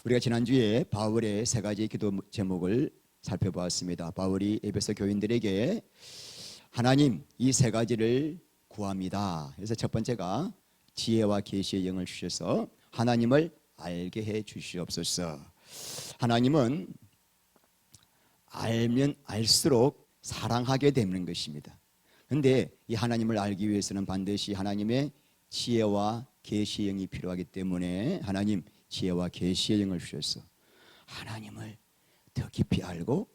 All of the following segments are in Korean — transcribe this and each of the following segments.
우리가 지난주에 바울의 세 가지 기도 제목을 살펴보았습니다. 바울이 에베소 교인들에게 하나님 이 세 가지를 구합니다. 그래서 첫 번째가 지혜와 계시의 영을 주셔서 하나님을 알게 해 주시옵소서. 하나님은 알면 알수록 사랑하게 되는 것입니다. 그런데 이 하나님을 알기 위해서는 반드시 하나님의 지혜와 계시의 영이 필요하기 때문에 하나님 지혜와 계시의 영을 주셔서 하나님을 더 깊이 알고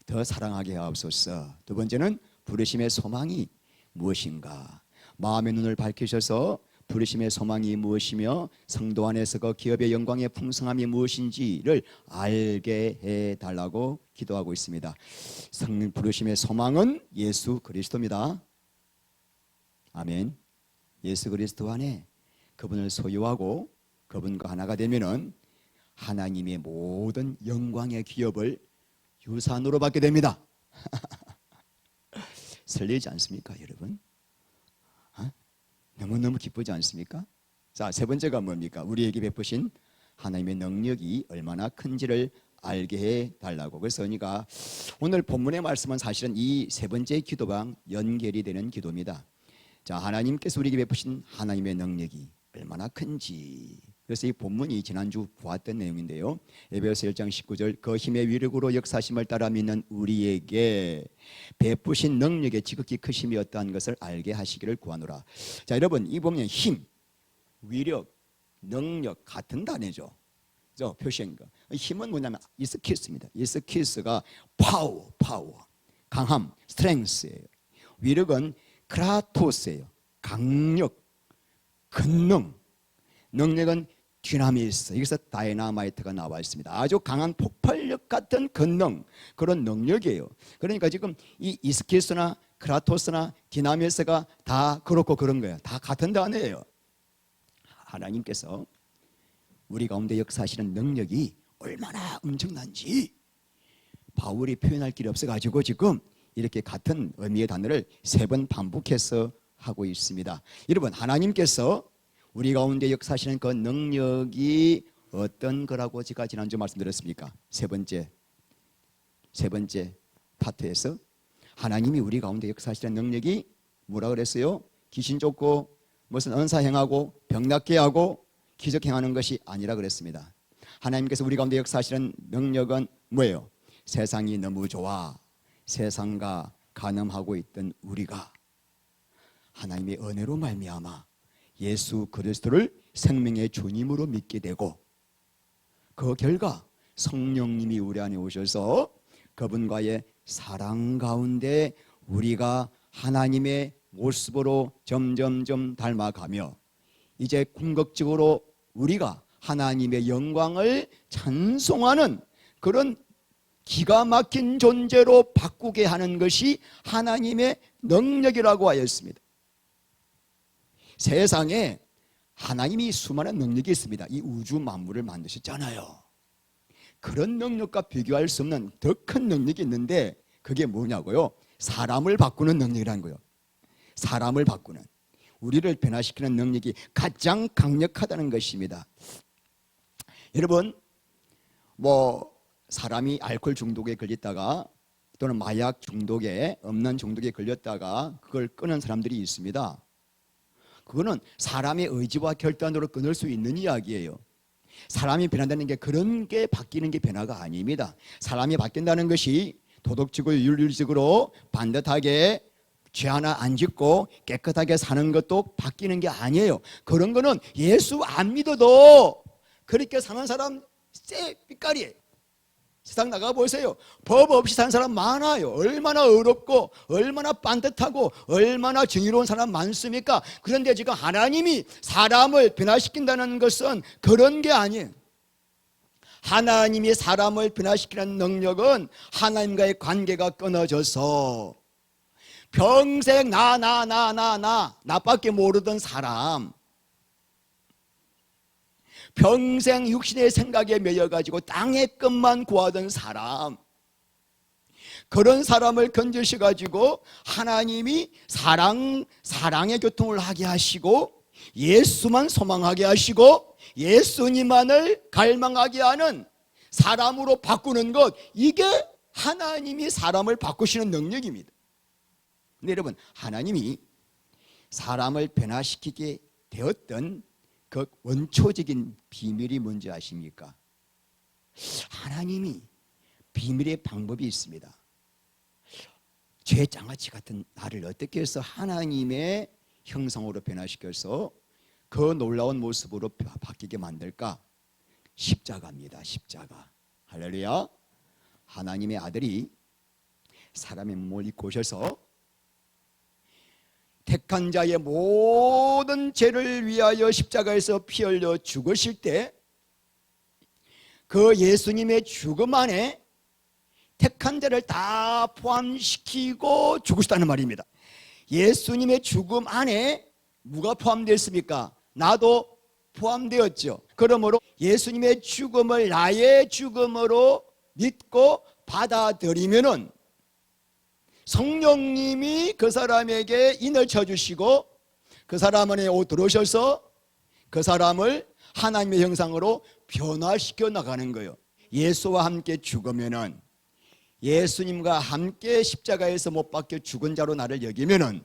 더 사랑하게 하옵소서. 두 번째는 부르심의 소망이 무엇인가, 마음의 눈을 밝히셔서 부르심의 소망이 무엇이며 성도 안에서 그 기업의 영광의 풍성함이 무엇인지를 알게 해달라고 기도하고 있습니다. 성령 부르심의 소망은 예수 그리스도입니다. 아멘. 예수 그리스도 안에 그분을 소유하고 그분과 하나가 되면은 하나님의 모든 영광의 기업을 유산으로 받게 됩니다. 설레지 않습니까, 여러분? 너무너무 기쁘지 않습니까? 자, 세 번째가 뭡니까? 우리에게 베푸신 하나님의 능력이 얼마나 큰지를 알게 해달라고. 그래서 우리가 오늘 본문의 말씀은 사실은 이 세 번째 기도랑 연결이 되는 기도입니다. 자, 하나님께서 우리에게 베푸신 하나님의 능력이 얼마나 큰지. 그래서 이 본문이 지난주 보았던 내용인데요. 에베소 1장 19절 그 힘의 위력으로 역사심을 따라 믿는 우리에게 베푸신 능력의 지극히 크심이 어떠한 것을 알게 하시기를 구하노라. 자, 여러분 이 보면 힘, 위력, 능력 같은 단어죠. 저 표시한 거. 힘은 뭐냐면 이스키스입니다. 이스키스가 파워, 강함, 스트렝스예요. 위력은 크라토스예요. 강력, 근능. 능력은 디나미스, 여기서 다이나마이트가 나와 있습니다. 아주 강한 폭발력 같은 근능, 그런 능력이에요. 그러니까 지금 이 이스키스나 크라토스나 디나미스가 다 그렇고 그런 거예요. 다 같은 단어예요. 하나님께서 우리 가운데 역사하시는 능력이 얼마나 엄청난지 바울이 표현할 길이 없어가지고 지금 이렇게 같은 의미의 단어를 세 번 반복해서 하고 있습니다. 여러분, 하나님께서 우리 가운데 역사하시는 그 능력이 어떤 거라고 제가 지난주 말씀드렸습니까? 세 번째 파트에서 하나님이 우리 가운데 역사하시는 능력이 뭐라 그랬어요? 귀신 쫓고 무슨 은사 행하고 병 낫게 하고 기적 행하는 것이 아니라 그랬습니다. 하나님께서 우리 가운데 역사하시는 능력은 뭐예요? 세상이 너무 좋아 세상과 간음하고 있던 우리가 하나님의 은혜로 말미암아 예수 그리스도를 생명의 주님으로 믿게 되고 그 결과 성령님이 우리 안에 오셔서 그분과의 사랑 가운데 우리가 하나님의 모습으로 점점점 닮아가며 이제 궁극적으로 우리가 하나님의 영광을 찬송하는 그런 기가 막힌 존재로 바꾸게 하는 것이 하나님의 능력이라고 하였습니다. 세상에 하나님이 수많은 능력이 있습니다. 이 우주 만물을 만드셨잖아요. 그런 능력과 비교할 수 없는 더 큰 능력이 있는데 그게 뭐냐고요? 사람을 바꾸는 능력이라는 거예요. 사람을 바꾸는, 우리를 변화시키는 능력이 가장 강력하다는 것입니다. 여러분, 사람이 알코올 중독에 걸렸다가 또는 마약 중독에, 음란 중독에 걸렸다가 그걸 끊은 사람들이 있습니다. 그거는 사람의 의지와 결단으로 끊을 수 있는 이야기예요. 사람이 변한다는 게 그런 게 바뀌는 게 변화가 아닙니다. 사람이 바뀐다는 것이 도덕적으로 윤리적으로 반듯하게 죄 하나 안 짓고 깨끗하게 사는 것도 바뀌는 게 아니에요. 그런 거는 예수 안 믿어도 그렇게 사는 사람 삐까리예요. 세상 나가보세요. 법 없이 사는 사람 많아요. 얼마나 어렵고 얼마나 반듯하고 얼마나 정의로운 사람 많습니까? 그런데 지금 하나님이 사람을 변화시킨다는 것은 그런 게 아니에요. 하나님이 사람을 변화시키는 능력은 하나님과의 관계가 끊어져서 평생 나밖에 모르던 사람, 평생 육신의 생각에 매여가지고 땅의 것만 구하던 사람, 그런 사람을 건져셔가지고 하나님이 사랑의 교통을 하게 하시고 예수만 소망하게 하시고 예수님만을 갈망하게 하는 사람으로 바꾸는 것, 이게 하나님이 사람을 바꾸시는 능력입니다. 근데 여러분, 하나님이 사람을 변화시키게 되었던 그 원초적인 비밀이 뭔지 아십니까? 하나님이 비밀의 방법이 있습니다. 죄장아찌 같은 나를 어떻게 해서 하나님의 형상으로 변화시켜서 그 놀라운 모습으로 바뀌게 만들까? 십자가입니다. 십자가. 할렐루야. 하나님의 아들이 사람의 몸을 입고 오셔서 택한 자의 모든 죄를 위하여 십자가에서 피 흘려 죽으실 때 그 예수님의 죽음 안에 택한 자를 다 포함시키고 죽으셨다는 말입니다. 예수님의 죽음 안에 누가 포함되어 있습니까? 나도 포함되었죠. 그러므로 예수님의 죽음을 나의 죽음으로 믿고 받아들이면은 성령님이 그 사람에게 인을 쳐주시고 그 사람 안에 들어오셔서 그 사람을 하나님의 형상으로 변화시켜 나가는 거예요. 예수와 함께 죽으면은, 예수님과 함께 십자가에서 못 박혀 죽은 자로 나를 여기면은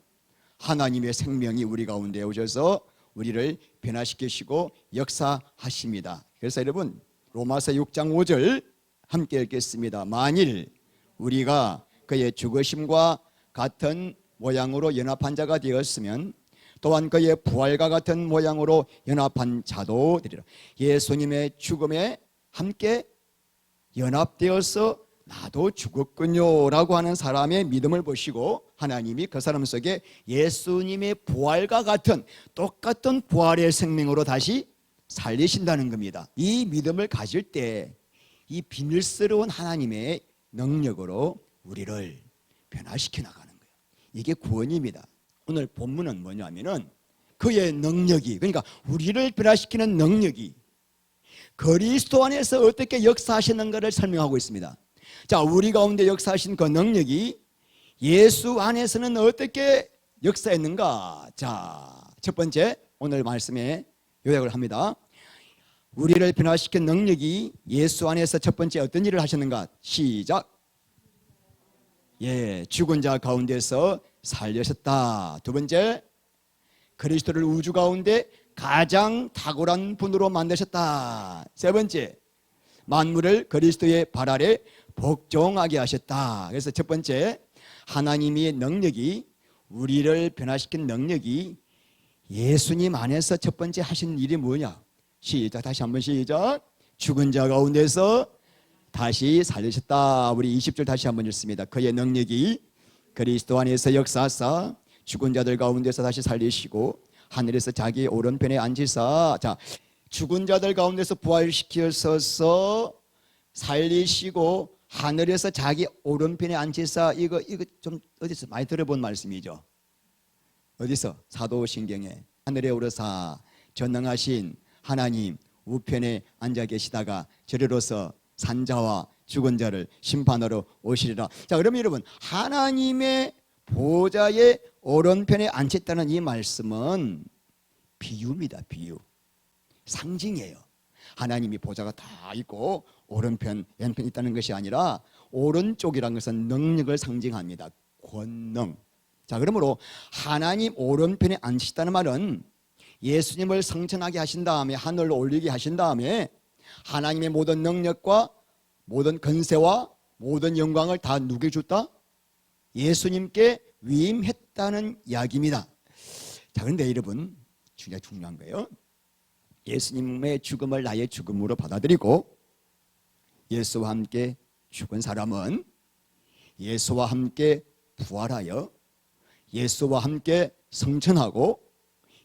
하나님의 생명이 우리 가운데 오셔서 우리를 변화시키시고 역사하십니다. 그래서 여러분, 로마서 6장 5절 함께 읽겠습니다. 만일 우리가 그의 죽으심과 같은 모양으로 연합한 자가 되었으면 또한 그의 부활과 같은 모양으로 연합한 자도 되리라. 예수님의 죽음에 함께 연합되어서 나도 죽었군요 라고 하는 사람의 믿음을 보시고 하나님이 그 사람 속에 예수님의 부활과 같은 똑같은 부활의 생명으로 다시 살리신다는 겁니다. 이 믿음을 가질 때 이 비밀스러운 하나님의 능력으로 우리를 변화시켜 나가는 거예요. 이게 구원입니다. 오늘 본문은 뭐냐면은 그의 능력이, 그러니까 우리를 변화시키는 능력이 그리스도 안에서 어떻게 역사하시는가를 설명하고 있습니다. 자, 우리 가운데 역사하신 그 능력이 예수 안에서는 어떻게 역사했는가? 자, 첫 번째 오늘 말씀에 요약을 합니다. 우리를 변화시킨 능력이 예수 안에서 첫 번째 어떤 일을 하셨는가? 시작. 죽은 자 가운데서 살리셨다. 두 번째, 그리스도를 우주 가운데 가장 탁월한 분으로 만드셨다. 세 번째, 만물을 그리스도의 발 아래 복종하게 하셨다. 그래서 첫 번째, 하나님의 능력이, 우리를 변화시킨 능력이 예수님 안에서 첫 번째 하신 일이 뭐냐? 시작. 다시 한번 시작. 죽은 자 가운데서 다시 살리셨다. 우리 20절 다시 한번 읽습니다. 그의 능력이 그리스도 안에서 역사하사 죽은 자들 가운데서 다시 살리시고 하늘에서 자기 오른편에 앉으사. 자, 죽은 자들 가운데서 부활시켜서 살리시고 하늘에서 자기 오른편에 앉으사. 이거 좀 어디서 많이 들어본 말씀이죠. 어디서? 사도신경에 하늘에 오르사 전능하신 하나님 우편에 앉아 계시다가 저리로서 산자와 죽은 자를 심판하러 오시리라. 자, 그러면 여러분, 하나님의 보좌의 오른편에 앉혔다는 이 말씀은 비유입니다. 비유, 상징이에요. 하나님이 보좌가 다 있고 오른편 왼편 있다는 것이 아니라 오른쪽이라는 것은 능력을 상징합니다. 권능. 자, 그러므로 하나님 오른편에 앉으시다는 말은 예수님을 성천하게 하신 다음에 하늘로 올리게 하신 다음에 하나님의 모든 능력과 모든 권세와 모든 영광을 다 누구에게 줬다? 예수님께 위임했다는 이야기입니다. 자, 그런데 여러분, 진짜 중요한 거예요. 예수님의 죽음을 나의 죽음으로 받아들이고 예수와 함께 죽은 사람은 예수와 함께 부활하여 예수와 함께 성천하고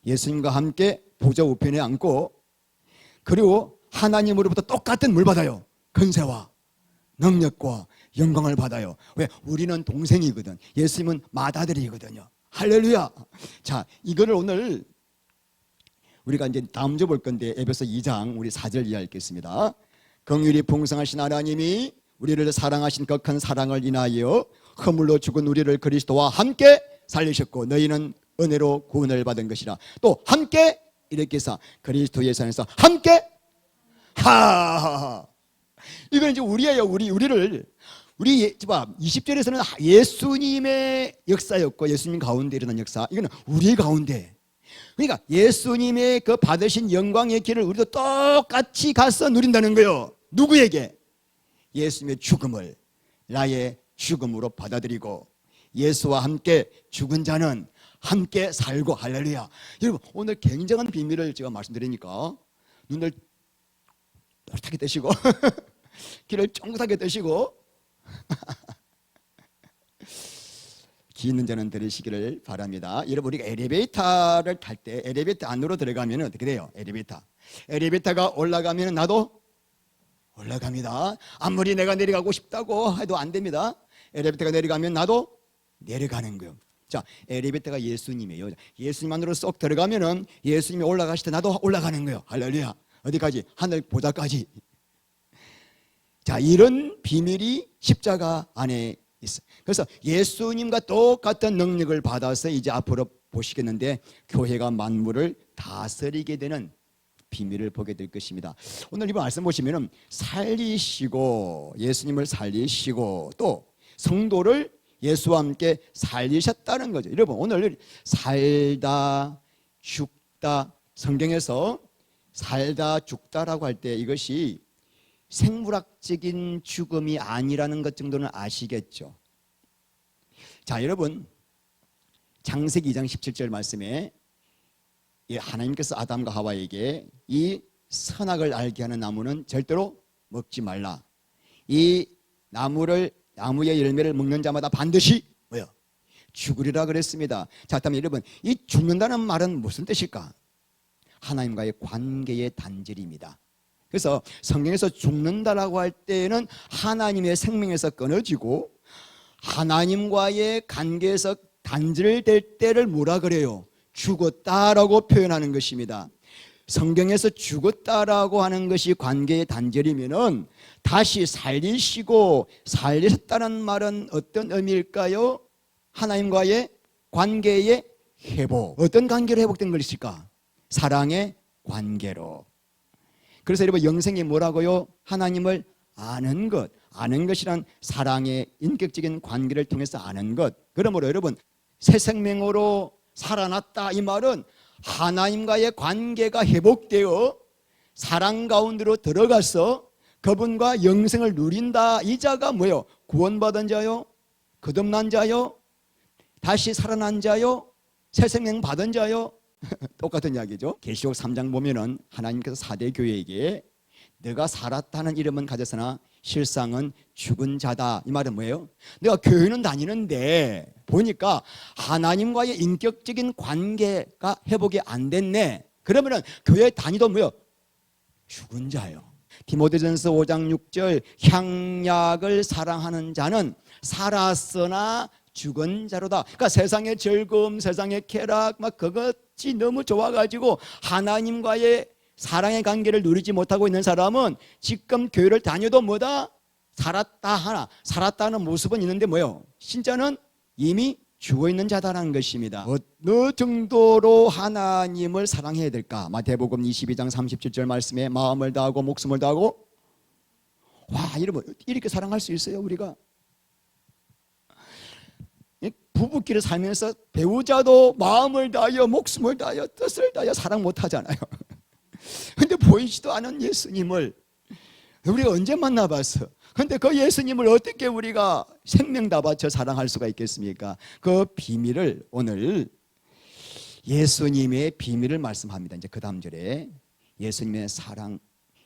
예수님과 함께 보좌 우편에 앉고 그리고 하나님으로부터 똑같은 물 받아요. 권세와 능력과 영광을 받아요. 왜? 우리는 동생이거든. 예수님은 맏아들이거든요. 할렐루야. 자, 이거를 오늘 우리가 이제 다음 주 볼 건데 에베소 2장 우리 4절 이하 읽겠습니다. 긍휼이 풍성하신 하나님이 우리를 사랑하신 그 큰 사랑을 인하여 허물로 죽은 우리를 그리스도와 함께 살리셨고 너희는 은혜로 구원을 받은 것이라. 또 함께 이렇게 해서 그리스도 예수 안에서 함께 하하하. 이건 이제 우리예요. 우리를 우리 20절에서는 예수님의 역사였고 예수님 가운데 일어난 역사. 이거는 우리 가운데. 그러니까 예수님의 그 받으신 영광의 길을 우리도 똑같이 가서 누린다는 거예요. 누구에게? 예수님의 죽음을 나의 죽음으로 받아들이고 예수와 함께 죽은 자는 함께 살고. 할렐루야. 여러분, 오늘 굉장한 비밀을 제가 말씀드리니까 눈을 똘하게 뜨시고 귀를 쫑긋하게 뜨시고 귀 있는 자는 들으시기를 바랍니다. 여러분, 우리가 엘리베이터를 탈 때 엘리베이터 안으로 들어가면 어떻게 돼요? 엘리베이터가 올라가면 나도 올라갑니다. 아무리 내가 내려가고 싶다고 해도 안 됩니다. 엘리베이터가 내려가면 나도 내려가는 거예요. 자, 엘리베이터가 예수님이에요. 예수님 안으로 쏙 들어가면은 예수님이 올라가실 때 나도 올라가는 거예요. 할렐루야. 어디까지? 하늘 보좌까지. 자, 이런 비밀이 십자가 안에 있어요. 그래서 예수님과 똑같은 능력을 받아서 이제 앞으로 보시겠는데 교회가 만물을 다스리게 되는 비밀을 보게 될 것입니다. 오늘 이 말씀 보시면은 살리시고 예수님을 살리시고 또 성도를 예수와 함께 살리셨다는 거죠. 여러분, 오늘 살다 죽다, 성경에서 살다 죽다라고 할 때 이것이 생물학적인 죽음이 아니라는 것 정도는 아시겠죠? 자, 여러분, 창세기 2장 17절 말씀에 하나님께서 아담과 하와에게 이 선악을 알게 하는 나무는 절대로 먹지 말라. 이 나무의 열매를 먹는 자마다 반드시 뭐요? 죽으리라 그랬습니다. 자, 그다음에 여러분, 이 죽는다는 말은 무슨 뜻일까? 하나님과의 관계의 단절입니다. 그래서 성경에서 죽는다라고 할 때는 하나님의 생명에서 끊어지고 하나님과의 관계에서 단절될 때를 뭐라 그래요? 죽었다라고 표현하는 것입니다. 성경에서 죽었다라고 하는 것이 관계의 단절이면은 다시 살리시고 살리셨다는 말은 어떤 의미일까요? 하나님과의 관계의 회복. 어떤 관계로 회복된 것일까? 사랑의 관계로. 그래서 여러분, 영생이 뭐라고요? 하나님을 아는 것. 아는 것이란 사랑의 인격적인 관계를 통해서 아는 것. 그러므로 여러분, 새 생명으로 살아났다 이 말은 하나님과의 관계가 회복되어 사랑 가운데로 들어가서 그분과 영생을 누린다. 이 자가 뭐예요? 구원받은 자요? 거듭난 자요? 다시 살아난 자요? 새 생명 받은 자요? 똑같은 이야기죠. 계시록 3장 보면은 하나님께서 사대 교회에게 내가 살았다는 이름은 가졌으나 실상은 죽은 자다. 이 말은 뭐예요? 내가 교회는 다니는데 보니까 하나님과의 인격적인 관계가 회복이 안 됐네. 그러면은 교회 다니도 뭐예요? 죽은 자요. 디모데전서 5장 6절 향약을 사랑하는 자는 살았으나 죽은 자로다. 그러니까 세상의 즐거움, 세상의 쾌락 막 그것이 너무 좋아가지고 하나님과의 사랑의 관계를 누리지 못하고 있는 사람은 지금 교회를 다녀도 뭐다? 살았다 하나. 살았다는 모습은 있는데 뭐요? 진짜는 이미 죽어있는 자다라는 것입니다. 어느 정도로 하나님을 사랑해야 될까? 마태복음 22장 37절 말씀에 마음을 다하고 목숨을 다하고. 와, 여러분, 이렇게 사랑할 수 있어요 우리가? 부부끼리 살면서 배우자도 마음을 다하여 목숨을 다하여 뜻을 다하여 사랑 못하잖아요. 근데 보이지도 않은 예수님을 우리가 언제 만나봤어? 근데 그 예수님을 어떻게 우리가 생명 다 바쳐 사랑할 수가 있겠습니까? 그 비밀을 오늘 예수님의 비밀을 말씀합니다. 이제 그 다음 절에 예수님의 사랑,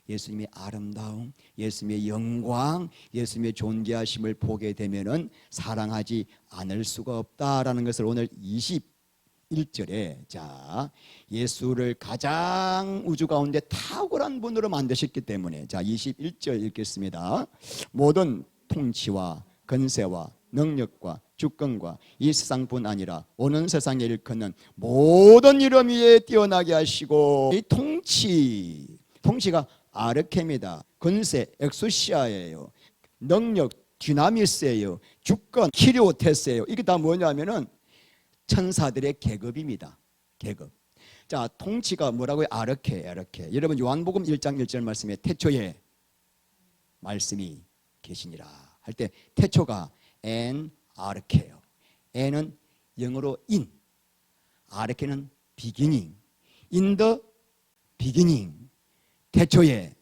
예수님의 아름다움, 예수님의 영광, 예수님의 존귀하심을 보게 되면은 사랑하지 않을 수가 없다라는 것을 오늘 21절에 자, 예수를 가장 우주 가운데 탁월한 분으로 만드셨기 때문에 자, 21절 읽겠습니다. 모든 통치와 건세와 능력과 주권과 이 세상뿐 아니라 오는 세상에 일컫는 모든 이름 위에 뛰어나게 하시고 이 통치가 아르케입니다. 건세 엑소시아예요. 능력 디나미스예요. 주권 키리오테스예요. 이게 다 뭐냐면은 천사들의 계급입니다. 계급. 자, 통치가 뭐라고요? 아르케, 아르케. 여러분 요한복음 1장 1절 말씀에 태초에 말씀이 계시니라 할 때 태초가 엔 아르케요. 엔은 영어로 in, 아르케는 beginning, in the beginning, 태초에.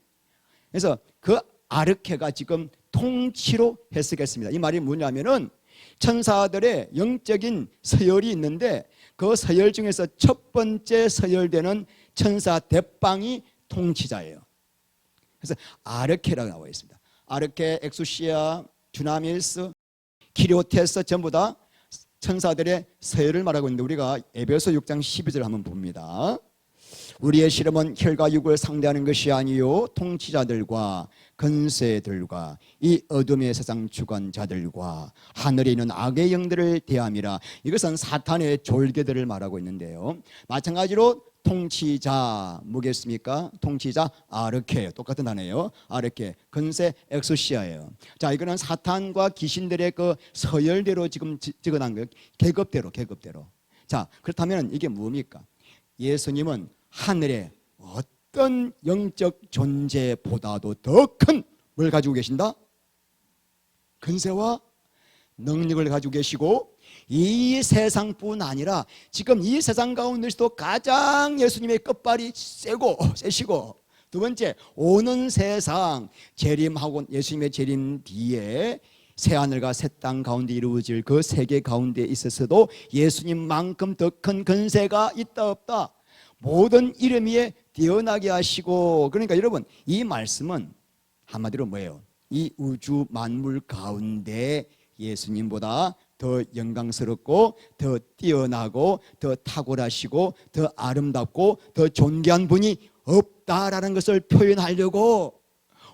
그래서 그 아르케가 지금 통치로 해석했습니다. 이 말이 뭐냐면은 천사들의 영적인 서열이 있는데 그 서열 중에서 첫 번째 서열되는 천사 대빵이 통치자예요. 그래서 아르케라고 나와 있습니다. 아르케, 엑수시아, 주나밀스, 키리오테스 전부 다 천사들의 서열을 말하고 있는데 우리가 에베소 6장 12절 한번 봅니다. 우리의 시름은 혈과 육을 상대하는 것이 아니요 통치자들과 권세들과 이 어둠의 세상 주관자들과 하늘에 있는 악의 영들을 대함이라. 이것은 사탄의 졸개들을 말하고 있는데요, 마찬가지로 통치자 뭐겠습니까? 통치자 아르케, 똑같은 단어예요. 아르케, 권세 엑소시아예요. 자, 이거는 사탄과 귀신들의 그 서열대로 지금 적어놓은 거예요. 계급대로. 자, 그렇다면 이게 뭡니까? 예수님은 하늘의 어떤 영적 존재보다도 더 큰 뭘 가지고 계신다? 권세와 능력을 가지고 계시고, 이 세상뿐 아니라 지금 이 세상 가운데서도 가장 예수님의 끝발이 세시고, 두 번째 오는 세상 재림하고 예수님의 재림 뒤에 새하늘과 새 땅 가운데 이루어질 그 세계 가운데 있어서도 예수님만큼 더 큰 권세가 있다 없다? 모든 이름 위에 뛰어나게 하시고. 그러니까 여러분, 이 말씀은 한마디로 뭐예요? 이 우주 만물 가운데 예수님보다 더 영광스럽고 더 뛰어나고 더 탁월하시고 더 아름답고 더 존귀한 분이 없다라는 것을 표현하려고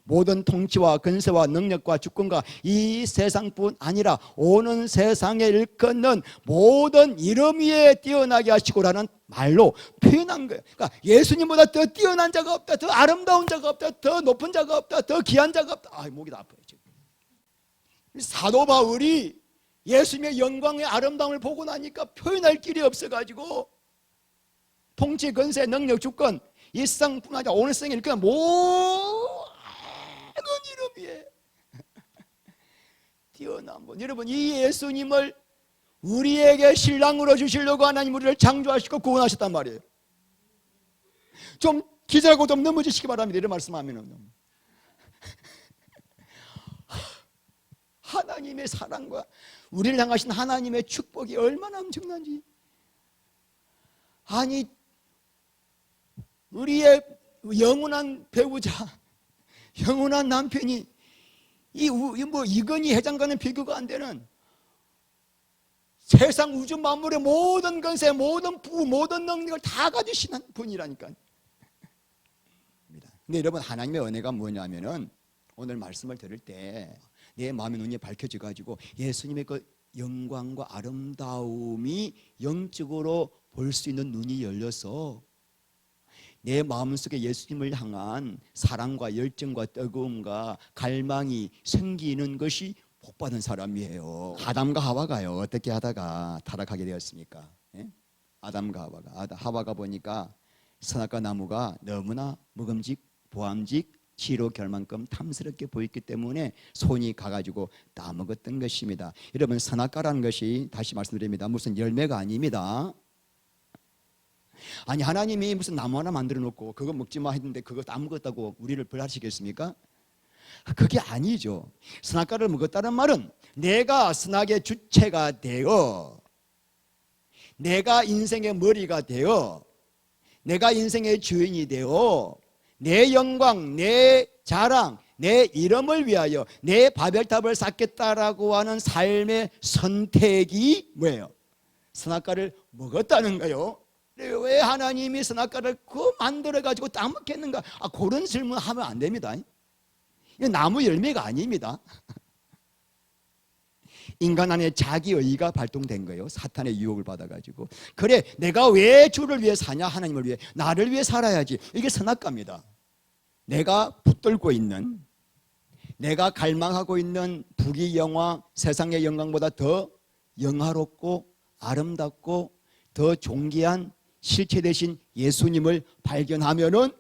모든 통치와 권세와 능력과 주권과 이 세상뿐 아니라 오는 세상에 일컫는 모든 이름 위에 뛰어나게 하시고라는 말로 표현한 거예요. 그러니까 예수님보다 더 뛰어난 자가 없다, 더 아름다운 자가 없다, 더 높은 자가 없다, 더 귀한 자가 없다. 아, 목이 다 아파요 지금. 사도 바울이 예수님의 영광의 아름다움을 보고 나니까 표현할 길이 없어가지고 통치, 권세, 능력, 주권 이 세상뿐 아니라 오늘 세상에 일컫는 모든 이름 위에 뛰어난 분. 여러분, 이 예수님을 우리에게 신랑으로 주시려고 하나님 우리를 창조하시고 구원하셨단 말이에요. 좀 기절하고 좀 넘어지시기 바랍니다. 이런 말씀하면은 하나님의 사랑과 우리를 향하신 하나님의 축복이 얼마나 엄청난지. 아니, 우리의 영원한 배우자, 영원한 남편이 이건희 회장과는 비교가 안 되는 세상 우주 만물의 모든 권세, 모든 부부, 모든 능력을 다 가지시는 분이라니까요. 근데 여러분, 하나님의 은혜가 뭐냐면은 오늘 말씀을 들을 때 내 마음의 눈이 밝혀져 가지고 예수님의 그 영광과 아름다움이 영적으로 볼 수 있는 눈이 열려서 내 마음속에 예수님을 향한 사랑과 열정과 뜨거움과 갈망이 생기는 것이 복받은 사람이에요. 아담과 하와가요, 어떻게 하다가 타락하게 되었습니까? 예? 아담과 하와가 보니까 선악과 나무가 너무나 먹음직, 보암직, 지로 결만큼 탐스럽게 보였기 때문에 손이 가가지고 따먹었던 것입니다. 여러분, 선악과라는 것이, 다시 말씀드립니다, 무슨 열매가 아닙니다. 아니, 하나님이 무슨 나무 하나 만들어 놓고 그거 먹지 마 했는데 그거 따먹었다고 우리를 벌하시겠습니까? 그게 아니죠. 선악과를 먹었다는 말은 내가 선악의 주체가 되어, 내가 인생의 머리가 되어, 내가 인생의 주인이 되어 내 영광, 내 자랑, 내 이름을 위하여 내 바벨탑을 쌓겠다라고 하는 삶의 선택이 뭐예요? 선악과를 먹었다는 거예요. 왜 하나님이 선악과를 만들어가지고 따먹겠는가? 그런 질문 하면 안 됩니다. 이건 나무 열매가 아닙니다. 인간 안에 자기의가 발동된 거예요. 사탄의 유혹을 받아가지고. 그래, 내가 왜 주를 위해 사냐? 하나님을 위해, 나를 위해 살아야지. 이게 선악과입니다. 내가 붙들고 있는, 내가 갈망하고 있는 부귀 영화, 세상의 영광보다 더 영화롭고 아름답고 더 존귀한 실체 대신 예수님을 발견하면은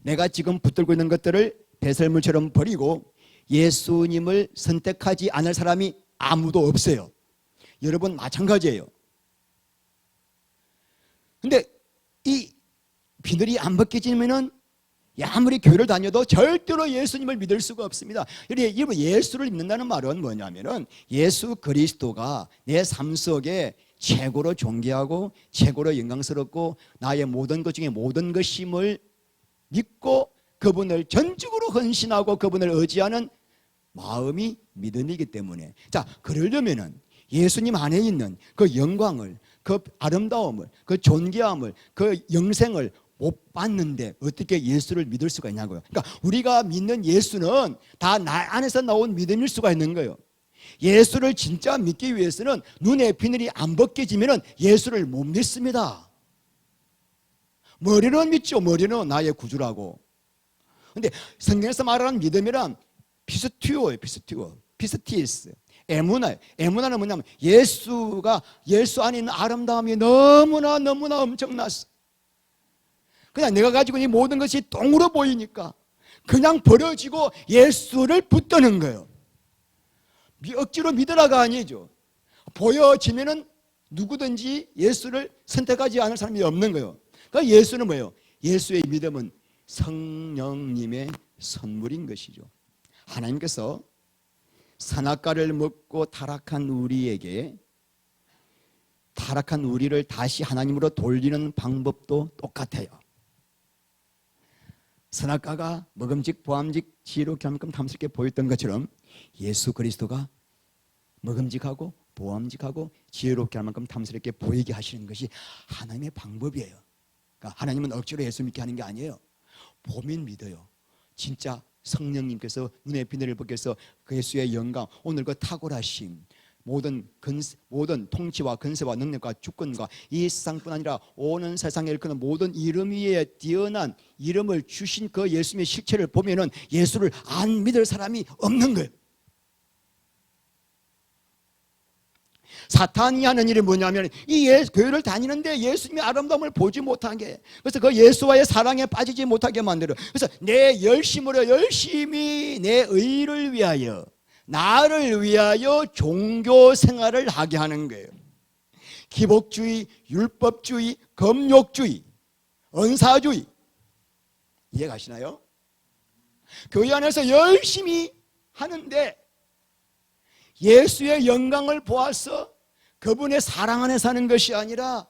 내가 지금 붙들고 있는 것들을 배설물처럼 버리고 예수님을 선택하지 않을 사람이 아무도 없어요. 여러분 마찬가지예요. 근데 이 비늘이 안 벗겨지면은 아무리 교회를 다녀도 절대로 예수님을 믿을 수가 없습니다. 여러분 예수를 믿는다는 말은 뭐냐면은 예수 그리스도가 내 삶 속에 최고로 존귀하고 최고로 영광스럽고 나의 모든 것 중에 모든 것임을 믿고 그분을 전적으로 헌신하고 그분을 의지하는 마음이 믿음이기 때문에, 자, 그러려면은 예수님 안에 있는 그 영광을, 그 아름다움을, 그 존귀함을, 그 영생을 못 봤는데 어떻게 예수를 믿을 수가 있냐고요. 그러니까 우리가 믿는 예수는 다 나 안에서 나온 믿음일 수가 있는 거예요. 예수를 진짜 믿기 위해서는 눈에 비늘이 안 벗겨지면 예수를 못 믿습니다. 머리는 믿죠. 머리는 나의 구주라고. 근데 성경에서 말하는 믿음이란 피스티오예요. 피스티스. 에무나예요. 에무나는 뭐냐면 예수 안에 있는 아름다움이 너무나 엄청났어. 그냥 내가 가지고 있는 모든 것이 똥으로 보이니까 그냥 버려지고 예수를 붙드는 거예요. 억지로 믿으라가 아니죠. 보여지면은 누구든지 예수를 선택하지 않을 사람이 없는 거예요. 그러니까 예수는 뭐예요? 예수의 믿음은 성령님의 선물인 것이죠. 하나님께서 선악과를 먹고 타락한 우리에게 타락한 우리를 다시 하나님으로 돌리는 방법도 똑같아요. 선악과가 먹음직 보암직 지혜롭게 할 만큼 탐스럽게 보였던 것처럼 예수 그리스도가 먹음직하고 보암직하고 지혜롭게 할 만큼 탐스럽게 보이게 하시는 것이 하나님의 방법이에요. 그러니까 하나님은 억지로 예수 믿게 하는 게 아니에요. 보면 믿어요. 진짜 성령님께서 눈의 비늘을 벗겨서 그 예수의 영광, 오늘 그 탁월하심, 모든 통치와 근세와 능력과 주권과 이 세상뿐 아니라 오는 세상에 일컫는 모든 이름 위에 뛰어난 이름을 주신 그 예수님의 실체를 보면은 예수를 안 믿을 사람이 없는 거예요. 사탄이 하는 일이 뭐냐면 이 교회를 다니는데 예수님의 아름다움을 보지 못하게, 그래서 그 예수와의 사랑에 빠지지 못하게 만들어. 그래서 내 열심으로 열심히 내 의를 위하여, 나를 위하여 종교 생활을 하게 하는 거예요. 기복주의, 율법주의, 금욕주의, 은사주의, 이해가시나요? 교회 안에서 열심히 하는데 예수의 영광을 보아서 그분의 사랑 안에 사는 것이 아니라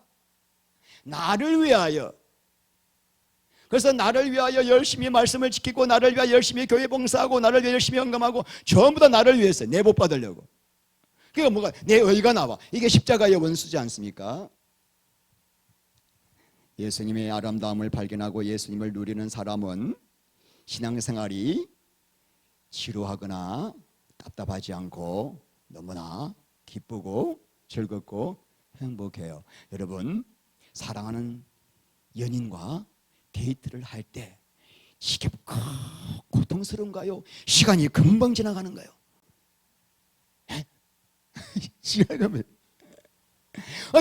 나를 위하여, 그래서 나를 위하여 열심히 말씀을 지키고 나를 위하여 열심히 교회 봉사하고 나를 위하여 열심히 헌금하고 전부 다 나를 위해서 내 복 받으려고. 그게 뭐가 내 의가 나와. 이게 십자가의 원수지 않습니까? 예수님의 아름다움을 발견하고 예수님을 누리는 사람은 신앙생활이 지루하거나 답답하지 않고 너무나 기쁘고 즐겁고 행복해요. 여러분, 사랑하는 연인과 데이트를 할 때 지겹고 고통스러운가요? 시간이 금방 지나가는가요? 시간이 가면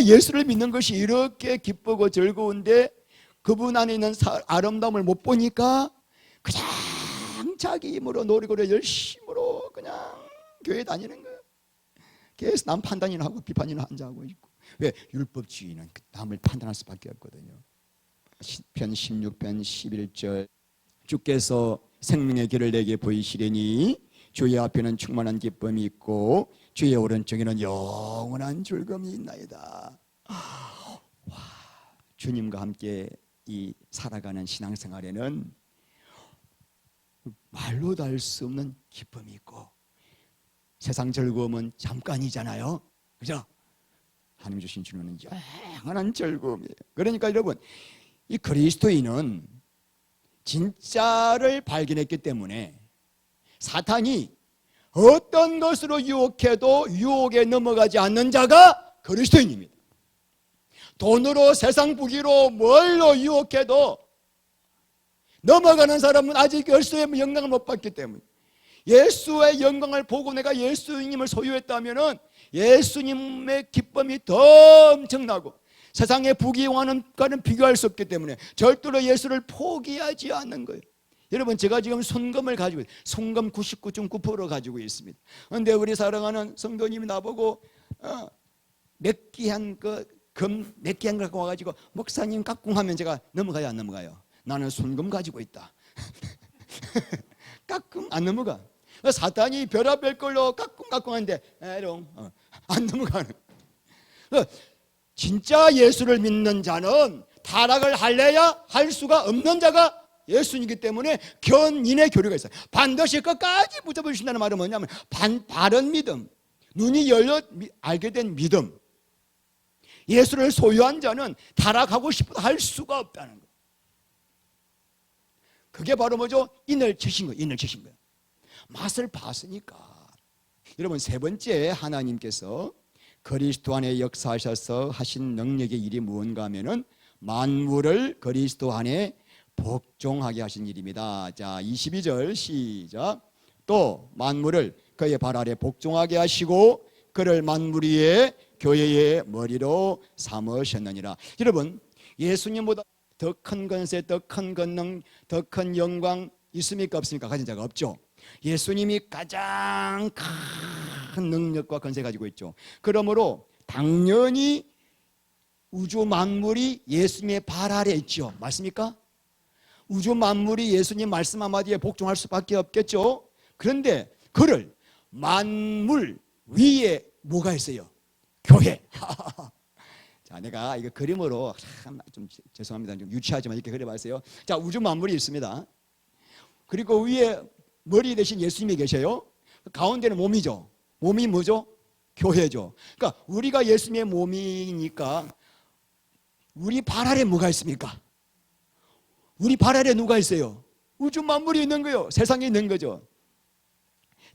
예수를 믿는 것이 이렇게 기쁘고 즐거운데 그분 안에 있는 아름다움을 못 보니까 그냥 자기 힘으로 노력으로 열심으로 그냥 교회 다니는 거예요. 계속 남 판단이나 하고 비판이나 하고 있고. 왜? 율법주의는 남을 판단할 수밖에 없거든요. 시편 16편 11절, 주께서 생명의 길을 내게 보이시리니 주의 앞에는 충만한 기쁨이 있고 주의 오른쪽에는 영원한 즐거움이 있나이다. 와, 주님과 함께 이 살아가는 신앙생활에는 말로 다 할 수 없는 기쁨이 있고, 세상 즐거움은 잠깐이잖아요. 그죠? 하나님 주신 주는 영원한 즐거움이에요. 그러니까 여러분, 이 그리스도인은 진짜를 발견했기 때문에 사탄이 어떤 것으로 유혹해도 유혹에 넘어가지 않는 자가 그리스도인입니다. 돈으로, 세상 부귀로, 뭘로 유혹해도 넘어가는 사람은 아직 예수의 영광을 못 받기 때문에, 예수의 영광을 보고 내가 예수님을 소유했다면 예수님의 기쁨이 더 엄청나고 세상의 부귀영화과는 비교할 수 없기 때문에 절대로 예수를 포기하지 않는 거예요. 여러분, 제가 지금 손금을 가지고 손금 99.9% 가지고 있습니다. 그런데 우리 사랑하는 성도님이 나보고 몇 귀한 몇 귀한 걸 갖고 와가지고 목사님 깍꿍하면 제가 넘어가요, 안 넘어가요? 나는 손금 가지고 있다. 깍꿍 안 넘어가. 사탄이 별의별 걸로 깍꿍하는데 에롱 안 넘어가는. 진짜 예수를 믿는 자는 타락을 할래야 할 수가 없는 자가 예수이기 때문에 견인의 교류가 있어요. 반드시 끝까지 붙잡아 주신다는 말은 뭐냐면 바른 믿음, 눈이 열려 알게 된 믿음. 예수를 소유한 자는 타락하고 싶어도 할 수가 없다는 거예요. 그게 바로 뭐죠? 인을 치신 거예요. 인을 치신 거예요. 맛을 봤으니까. 여러분, 세 번째, 하나님께서 그리스도 안에 역사하셔서 하신 능력의 일이 무언가 하면은 만물을 그리스도 안에 복종하게 하신 일입니다. 자, 22절 시작. 또 만물을 그의 발 아래 복종하게 하시고 그를 만물 위에 교회의 머리로 삼으셨느니라. 여러분, 예수님보다 더 큰 권세, 더 큰 권능, 더 큰 영광 있습니까? 없습니까? 가진 자가 없죠. 예수님이 가장 큰 능력과 권세 가지고 있죠. 그러므로 당연히 우주 만물이 예수님의 발 아래 있죠. 맞습니까? 우주 만물이 예수님 말씀 한마디에 복종할 수밖에 없겠죠. 그런데 그를 만물 위에 뭐가 있어요? 교회. 자, 내가 이거 그림으로 좀 죄송합니다. 좀 유치하지만 이렇게 그려봤어요. 자, 우주 만물이 있습니다. 그리고 위에 머리 대신 예수님이 계셔요. 가운데는 몸이죠. 몸이 뭐죠? 교회죠. 그러니까 우리가 예수님의 몸이니까 우리 발 아래 뭐가 있습니까? 우리 발 아래 누가 있어요? 우주 만물이 있는 거예요. 세상에 있는 거죠.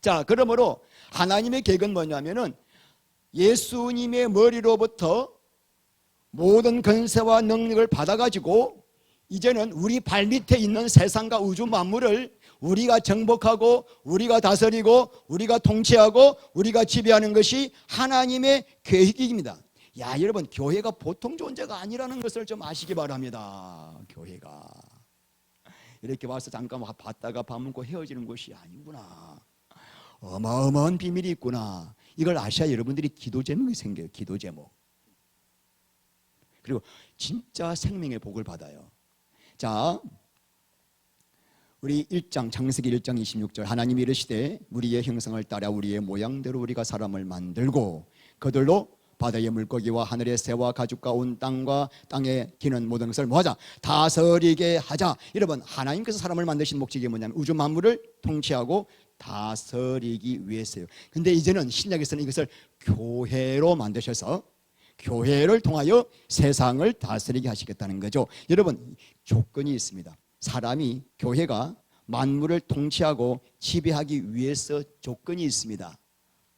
자, 그러므로 하나님의 계획은 뭐냐면은 예수님의 머리로부터 모든 권세와 능력을 받아가지고 이제는 우리 발밑에 있는 세상과 우주 만물을 우리가 정복하고 우리가 다스리고 우리가 통치하고 우리가 지배하는 것이 하나님의 계획입니다. 야, 여러분, 교회가 보통 존재가 아니라는 것을 좀 아시기 바랍니다. 교회가 이렇게 와서 잠깐 봤다가 밥 먹고 헤어지는 것이 아니구나. 어마어마한 비밀이 있구나. 이걸 아셔야 여러분들이 기도 제목이 생겨요. 기도 제목. 그리고 진짜 생명의 복을 받아요. 자, 우리 1장 창세기 1장 26절 하나님이 이르시되 우리의 형상을 따라 우리의 모양대로 우리가 사람을 만들고 그들로 바다의 물고기와 하늘의 새와 가축과 온 땅과 땅에 기는 모든 것을 뭐하자? 다스리게 하자. 여러분, 하나님께서 사람을 만드신 목적이 뭐냐면 우주 만물을 통치하고 다스리기 위해서요. 근데 이제는 신약에서는 이것을 교회로 만드셔서 교회를 통하여 세상을 다스리게 하시겠다는 거죠. 여러분, 조건이 있습니다. 사람이, 교회가 만물을 통치하고 지배하기 위해서 조건이 있습니다.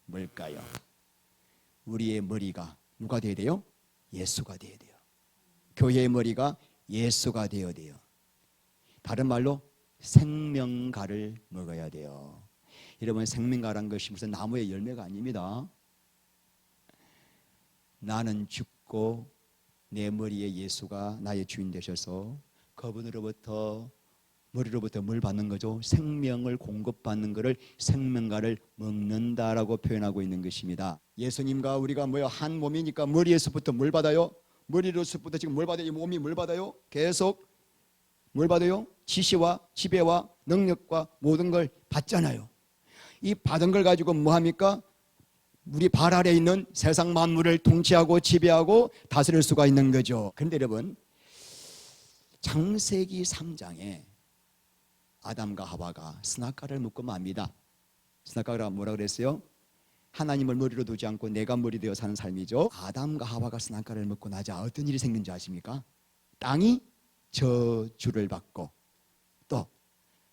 뭘까요? 우리의 머리가 누가 되어야 돼요? 예수가 되어야 돼요. 교회의 머리가 예수가 되어야 돼요. 다른 말로 생명가를 먹어야 돼요. 여러분, 생명가라는 것이 무슨 나무의 열매가 아닙니다. 나는 죽고 내 머리에 예수가 나의 주인 되셔서 그분으로부터 머리로부터 물 받는 거죠. 생명을 공급받는 것을 생명가를 먹는다라고 표현하고 있는 것입니다. 예수님과 우리가 뭐요? 한 몸이니까 머리에서부터 물 받아요. 머리로서부터 지금 물 받아요. 이 몸이 물 받아요. 계속 물 받아요. 지시와 지배와 능력과 모든 걸 받잖아요. 이 받은 걸 가지고 뭐 합니까? 우리 발 아래 있는 세상 만물을 통치하고 지배하고 다스릴 수가 있는 거죠. 그런데 여러분, 창세기 3장에 아담과 하와가 스나카를 묶고 맙니다. 스나카가 뭐라 그랬어요? 하나님을 머리로 두지 않고 내가 머리 되어 사는 삶이죠. 아담과 하와가 스나카를 묶고 나자 어떤 일이 생긴지 아십니까? 땅이 저주를 받고 또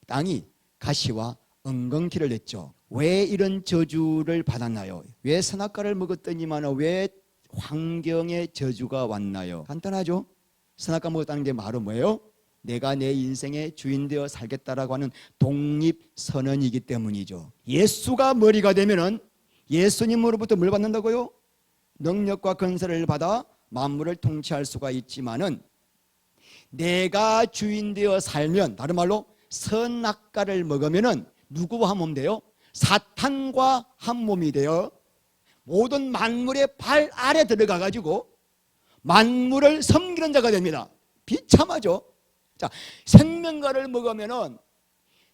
땅이 가시와 엉겅퀴를 냈죠. 왜 이런 저주를 받았나요? 왜 선악과를 먹었더니만 왜 환경에 저주가 왔나요? 간단하죠. 선악과 먹었다는 게 바로 뭐예요? 내가 내 인생의 주인 되어 살겠다라고 하는 독립선언이기 때문이죠. 예수가 머리가 되면은 예수님으로부터 뭘 받는다고요? 능력과 권세를 받아 만물을 통치할 수가 있지만은 내가 주인 되어 살면, 다른 말로 선악과를 먹으면은 누구와 한 몸 돼요? 사탄과 한 몸이 되어 모든 만물의 발 아래 들어가 가지고 만물을 섬기는 자가 됩니다. 비참하죠. 자, 생명과를 먹으면은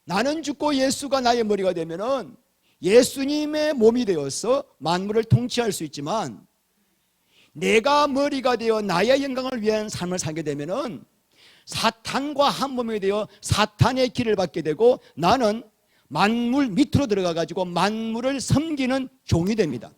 나는 죽고 예수가 나의 머리가 되면은 예수님의 몸이 되어서 만물을 통치할 수 있지만, 내가 머리가 되어 나의 영광을 위한 삶을 살게 되면은 사탄과 한 몸이 되어 사탄의 길을 받게 되고, 나는 만물 밑으로 들어가 가지고 만물을 섬기는 종이 됩니다.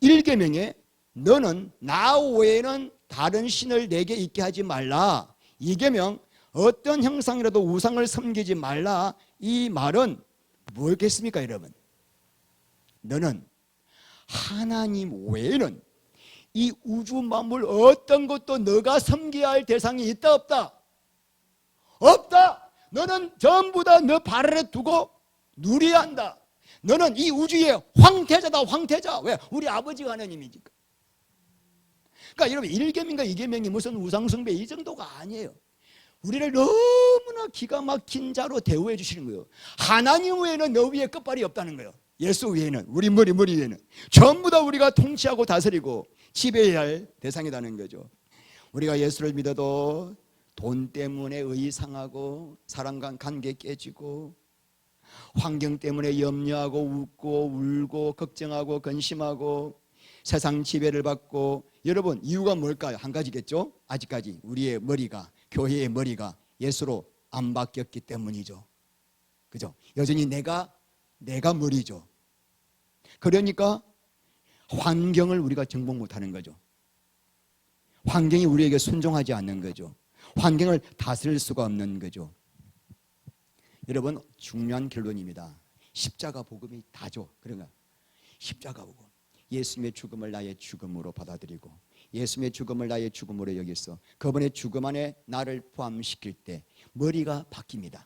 1계명에 너는 나 외에는 다른 신을 내게 있게 하지 말라. 2계명 어떤 형상이라도 우상을 섬기지 말라. 이 말은 뭐겠습니까, 여러분? 너는 하나님 외에는 이 우주 만물 어떤 것도 너가 섬겨야 할 대상이 있다 없다? 없다. 너는 전부 다 너 발 아래 두고 누려야 한다. 너는 이 우주의 황태자다. 황태자. 왜? 우리 아버지가 하나님이니까. 그러니까 여러분, 1계명과 2계명이 무슨 우상숭배 이 정도가 아니에요. 우리를 너무나 기가 막힌 자로 대우해 주시는 거예요. 하나님 외에는 너 위에 끝발이 없다는 거예요. 예수 외에는, 우리 머리 위에는 전부 다 우리가 통치하고 다스리고 지배해야 할 대상이라는 거죠. 우리가 예수를 믿어도 돈 때문에 의 상하고 사람과 관계 깨지고 환경 때문에 염려하고 웃고 울고 걱정하고 근심하고 세상 지배를 받고, 여러분 이유가 뭘까요? 한 가지겠죠. 아직까지 우리의 머리가, 교회의 머리가 예수로 안 바뀌었기 때문이죠. 그죠? 여전히 내가 머리죠. 그러니까 환경을 우리가 정복 못하는 거죠. 환경이 우리에게 순종하지 않는 거죠. 환경을 다스릴 수가 없는 거죠. 여러분, 중요한 결론입니다. 십자가 복음이 다죠. 그런가? 십자가 복음, 예수님의 죽음을 나의 죽음으로 받아들이고 예수님의 죽음을 나의 죽음으로 여기서 그분의 죽음 안에 나를 포함시킬 때 머리가 바뀝니다.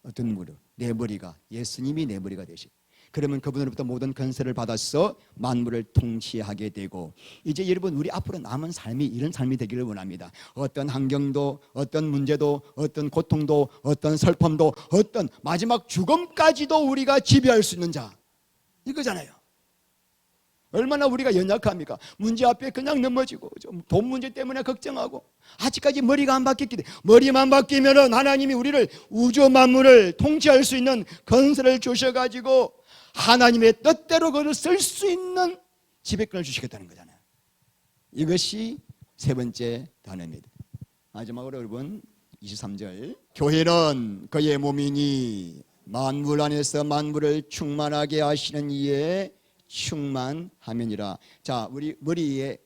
어떤 머리? 내 머리가, 예수님이 내 머리가 되시. 그러면 그분으로부터 모든 권세를 받아서 만물을 통치하게 되고, 이제 여러분 우리 앞으로 남은 삶이 이런 삶이 되기를 원합니다. 어떤 환경도, 어떤 문제도, 어떤 고통도, 어떤 슬픔도, 어떤 마지막 죽음까지도 우리가 지배할 수 있는 자, 이거잖아요. 얼마나 우리가 연약합니까? 문제 앞에 그냥 넘어지고 돈 문제 때문에 걱정하고 아직까지 머리가 안 바뀌었기 때문에, 머리만 바뀌면 하나님이 우리를 우주 만물을 통치할 수 있는 권세를 주셔가지고 하나님의 뜻대로 그를 쓸 수 있는 지배권을 주시겠다는 거잖아요. 이것이 세 번째 단어입니다. 마지막으로 여러분 23절, 교회는 그의 몸이니 만물 안에서 만물을 충만하게 하시는 이에 충만하면이라. 자, 우리 머리에,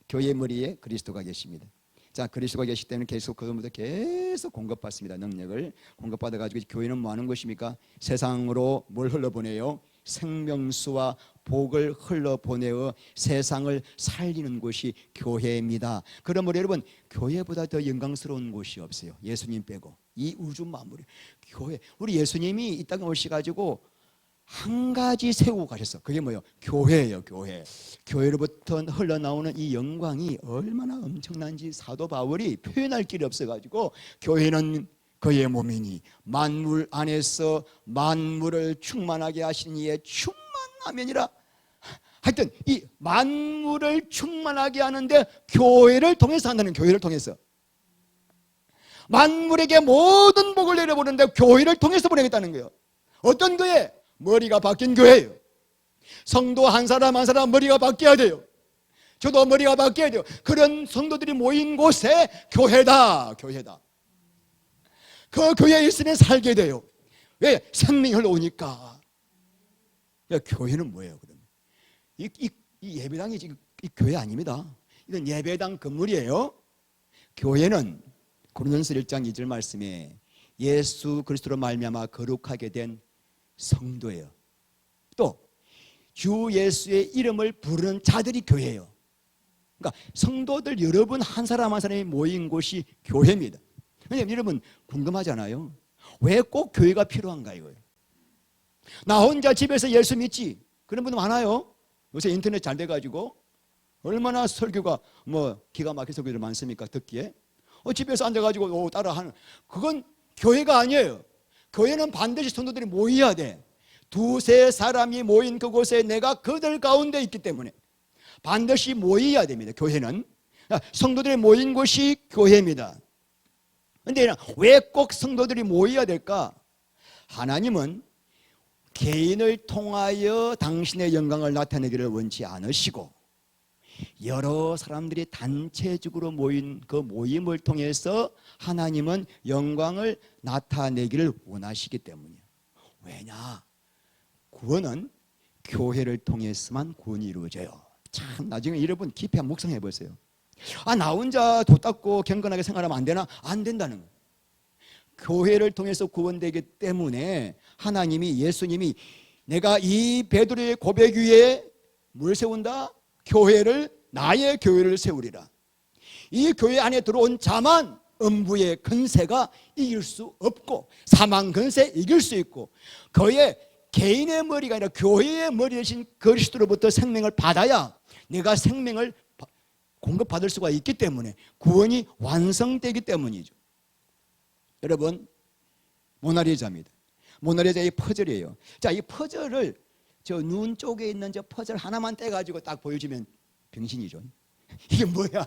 교회 머리에 그리스도가 계십니다. 자, 그리스도가 계시기 때문에 계속 그분부터 계속 공급받습니다. 능력을 공급받아 가지고 교회는 뭐 하는 것입니까? 세상으로 뭘 흘러보내요? 생명수와 복을 흘러보내어 세상을 살리는 곳이 교회입니다. 그러므로 여러분, 교회보다 더 영광스러운 곳이 없어요. 예수님 빼고 이 우주 만물이 교회. 우리 예수님이 이 땅에 오셔가지고 한 가지 세우고 가셨어. 그게 뭐예요? 교회예요. 교회. 교회로부터 흘러나오는 이 영광이 얼마나 엄청난지 사도 바울이 표현할 길이 없어가지고, 교회는 그의 몸이니 만물 안에서 만물을 충만하게 하시는 이에 충만하면이라. 하여튼 이 만물을 충만하게 하는데 교회를 통해서 한다는, 교회를 통해서 만물에게 모든 복을 내려보는데 교회를 통해서 보내겠다는 거예요. 어떤 교회? 머리가 바뀐 교회예요. 성도 한 사람 한 사람 머리가 바뀌어야 돼요. 저도 머리가 바뀌어야 돼요. 그런 성도들이 모인 곳에 교회다. 교회다. 그 교회에 있으면 살게 돼요. 왜? 생명이 흘러오니까. 교회는 뭐예요? 그러면 이 예배당이 지금 이 교회 아닙니다. 이건 예배당 건물이에요. 교회는 고린도전서 1장 2절 말씀에 예수 그리스도로 말미암아 거룩하게 된 성도예요. 또 주 예수의 이름을 부르는 자들이 교회예요. 그러니까 성도들 여러분 한 사람 한 사람이 모인 곳이 교회입니다. 왜냐하면 여러분 궁금하잖아요. 왜 꼭 교회가 필요한가 이거예요. 나 혼자 집에서 예수 믿지, 그런 분들 많아요. 요새 인터넷 잘 돼가지고 얼마나 설교가 뭐 기가 막힌 설교들 많습니까? 듣기에. 집에서 앉아가지고 따라하는, 그건 교회가 아니에요. 교회는 반드시 성도들이 모여야 돼. 두세 사람이 모인 그곳에 내가 그들 가운데 있기 때문에 반드시 모여야 됩니다. 교회는 성도들이 모인 곳이 교회입니다. 그런데 왜 꼭 성도들이 모여야 될까? 하나님은 개인을 통하여 당신의 영광을 나타내기를 원치 않으시고 여러 사람들이 단체적으로 모인 그 모임을 통해서 하나님은 영광을 나타내기를 원하시기 때문이에요. 왜냐? 구원은 교회를 통해서만 구원이 이루어져요. 참 나중에 여러분 깊이 한번 묵상해 보세요. 나 혼자 도 닦고 경건하게 생활하면 안 되나? 안 된다는 거예요. 교회를 통해서 구원되기 때문에 하나님이, 예수님이 내가 이 베드로의 고백 위에 뭘 세운다? 교회를, 나의 교회를 세우리라. 이 교회 안에 들어온 자만 음부의 근세가 이길 수 없고 사망 근세 이길 수 있고, 그의 개인의 머리가 아니라 교회의 머리 대신 그리스도로부터 생명을 받아야 내가 생명을 공급받을 수가 있기 때문에 구원이 완성되기 때문이죠. 여러분, 모나리자입니다. 모나리자의 퍼즐이에요. 자, 이 퍼즐을 저 눈 쪽에 있는 저 퍼즐 하나만 떼가지고 딱 보여주면 병신이죠. 이게 뭐야?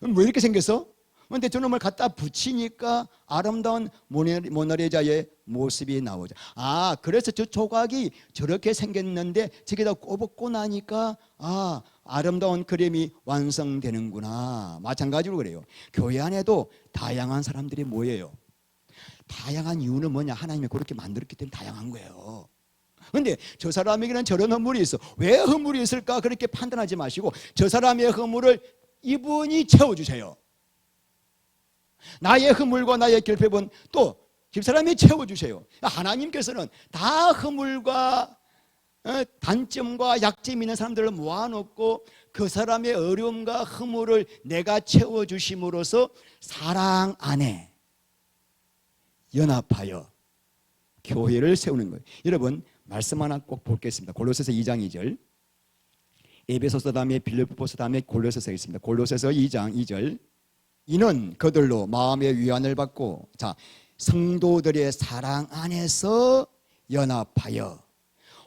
뭐 이렇게 생겼어? 근데 저놈을 갖다 붙이니까 아름다운 모나리자의 모습이 나오죠. 그래서 저 조각이 저렇게 생겼는데 저기다 꼽고 나니까 아름다운 그림이 완성되는구나. 마찬가지로 그래요. 교회 안에도 다양한 사람들이 모여요. 다양한 이유는 뭐냐? 하나님이 그렇게 만들었기 때문에 다양한 거예요. 그런데 저 사람에게는 저런 허물이 있어. 왜 허물이 있을까? 그렇게 판단하지 마시고 저 사람의 허물을 이분이 채워주세요. 나의 허물과 나의 결핍은 또 집사람이 채워주세요. 하나님께서는 다 허물과 단점과 약점이 있는 사람들을 모아놓고 그 사람의 어려움과 허물을 내가 채워주심으로써 사랑 안에 연합하여 교회를 세우는 거예요. 여러분, 말씀 하나 꼭 보겠습니다. 골로새서 2장 2절. 에베소서 다음에 빌립보서 다음에 골로새서 있습니다. 골로새서 2장 2절. 이는 그들로 마음의 위안을 받고, 자, 성도들의 사랑 안에서 연합하여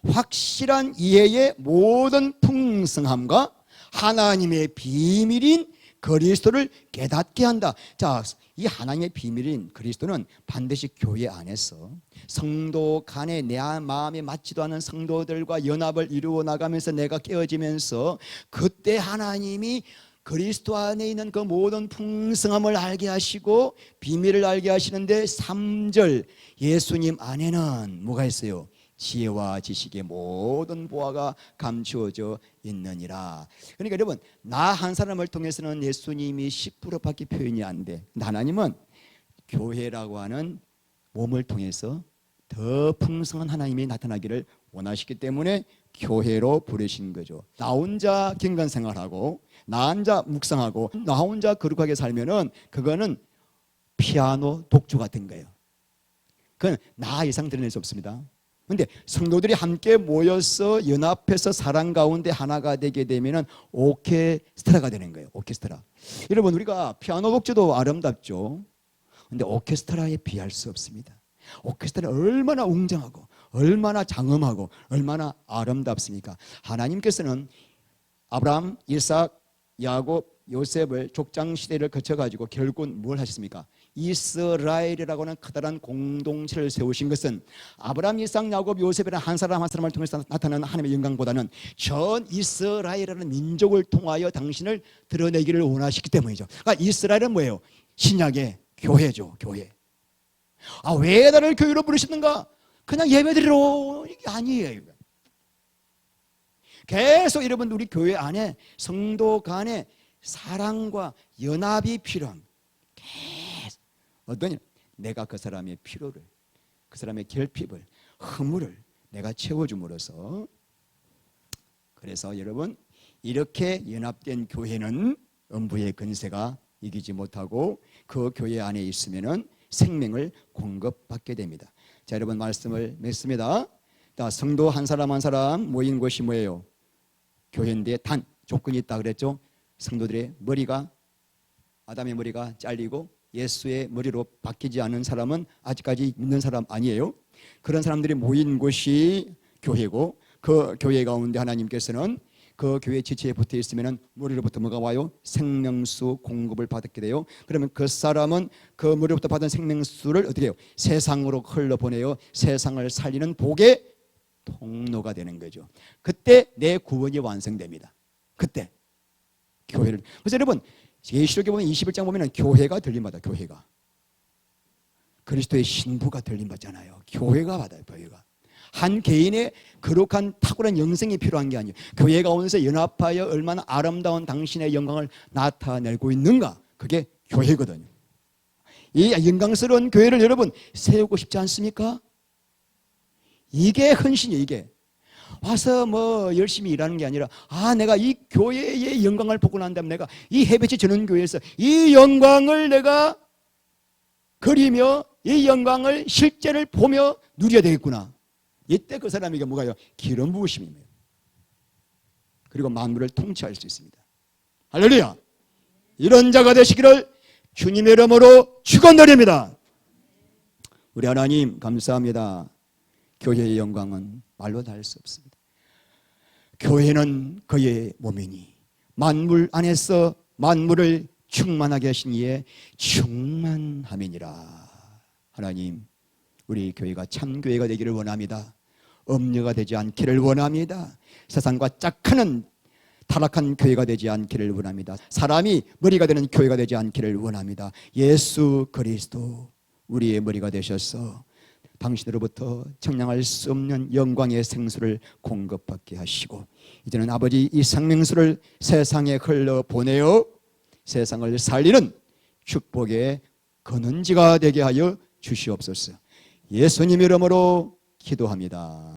확실한 이해의 모든 풍성함과 하나님의 비밀인 그리스도를 깨닫게 한다. 자, 이 하나님의 비밀인 그리스도는 반드시 교회 안에서 성도 간에 내 마음에 맞지도 않은 성도들과 연합을 이루어 나가면서 내가 깨어지면서 그때 하나님이 그리스도 안에 있는 그 모든 풍성함을 알게 하시고 비밀을 알게 하시는데 3절, 예수님 안에는 뭐가 있어요? 지혜와 지식의 모든 보화가 감추어져 있느니라. 그러니까 여러분, 나 한 사람을 통해서는 예수님이 10%밖에 표현이 안 돼. 하나님은 교회라고 하는 몸을 통해서 더 풍성한 하나님이 나타나기를 원하시기 때문에 교회로 부르신 거죠. 나 혼자 경건 생활하고 나 혼자 묵상하고 나 혼자 거룩하게 살면은 그거는 피아노 독주 같은 거예요. 그건 나 이상 드러낼 수 없습니다. 그런데 성도들이 함께 모여서 연합해서 사랑 가운데 하나가 되게 되면은 오케스트라가 되는 거예요. 오케스트라. 여러분, 우리가 피아노 독주도 아름답죠. 그런데 오케스트라에 비할 수 없습니다. 오케스트라는 얼마나 웅장하고 얼마나 장엄하고 얼마나 아름답습니까? 하나님께서는 아브라함, 이삭, 야곱, 요셉을 족장 시대를 거쳐가지고 결국은 뭘 하셨습니까? 이스라엘이라고는 커다란 공동체를 세우신 것은 아브라함, 이삭, 야곱, 요셉이라는 한 사람 한 사람을 통해서 나타나는 하나님의 영광보다는 전 이스라엘이라는 민족을 통하여 당신을 드러내기를 원하시기 때문이죠. 그러니까 이스라엘은 뭐예요? 신약의 교회죠. 교회. 왜 나를 교회로 부르시는가? 그냥 예배드리러 이게 아니에요. 계속 여러분, 우리 교회 안에 성도 간에 사랑과 연합이 필요한, 계속 어떠냐? 내가 그 사람의 필요를, 그 사람의 결핍을, 허물을 내가 채워줌으로써, 그래서 여러분, 이렇게 연합된 교회는 음부의 근세가 이기지 못하고 그 교회 안에 있으면은 생명을 공급받게 됩니다. 자, 여러분, 말씀을 맺습니다. 자, 성도 한 사람 한 사람 모인 곳이 뭐예요? 교회인데 조건이 있다 그랬죠. 성도들의 머리가, 아담의 머리가 잘리고 예수의 머리로 바뀌지 않은 사람은 아직까지 믿는 사람 아니에요. 그런 사람들이 모인 곳이 교회고, 그 교회 가운데 하나님께서는 그 교회 지체에 붙어 있으면 머리로부터 뭐가 와요? 생명수 공급을 받게 돼요. 그러면 그 사람은 그 머리로부터 받은 생명수를 어떻게 해요? 세상으로 흘러보내요. 세상을 살리는 복의 통로가 되는 거죠. 그때 내 구원이 완성됩니다. 그때 교회를. 그래서 여러분, 계시록에 보면 21장 보면 교회가 들림받아. 교회가 그리스도의 신부가 들림받잖아요. 교회가 받아요. 교회가 한 개인의 거룩한 탁월한 영성이 필요한 게 아니에요. 교회 가운데서 연합하여 얼마나 아름다운 당신의 영광을 나타내고 있는가, 그게 교회거든요. 이 영광스러운 교회를 여러분 세우고 싶지 않습니까? 이게 헌신이에요. 이게 와서 뭐 열심히 일하는 게 아니라, 내가 이 교회의 영광을 보고 난 다음에 내가 이 해배치 전원교회에서 이 영광을 내가 그리며 이 영광을 실제를 보며 누려야 되겠구나. 이때 그 사람에게 뭐가요? 기름 부으심이에요. 그리고 만물을 통치할 수 있습니다. 할렐루야. 이런 자가 되시기를 주님의 이름으로 축원드립니다. 우리 하나님 감사합니다. 교회의 영광은 말로 다 할 수 없습니다. 교회는 그의 몸이니 만물 안에서 만물을 충만하게 하신 이의 충만함이니라. 하나님, 우리 교회가 참 교회가 되기를 원합니다. 음녀가 되지 않기를 원합니다. 세상과 짝하는 타락한 교회가 되지 않기를 원합니다. 사람이 머리가 되는 교회가 되지 않기를 원합니다. 예수 그리스도 우리의 머리가 되셔서 당신으로부터 청량할 수 없는 영광의 생수를 공급받게 하시고, 이제는 아버지 이 생명수를 세상에 흘러보내어 세상을 살리는 축복의 근원지가 되게 하여 주시옵소서. 예수님 이름으로 기도합니다.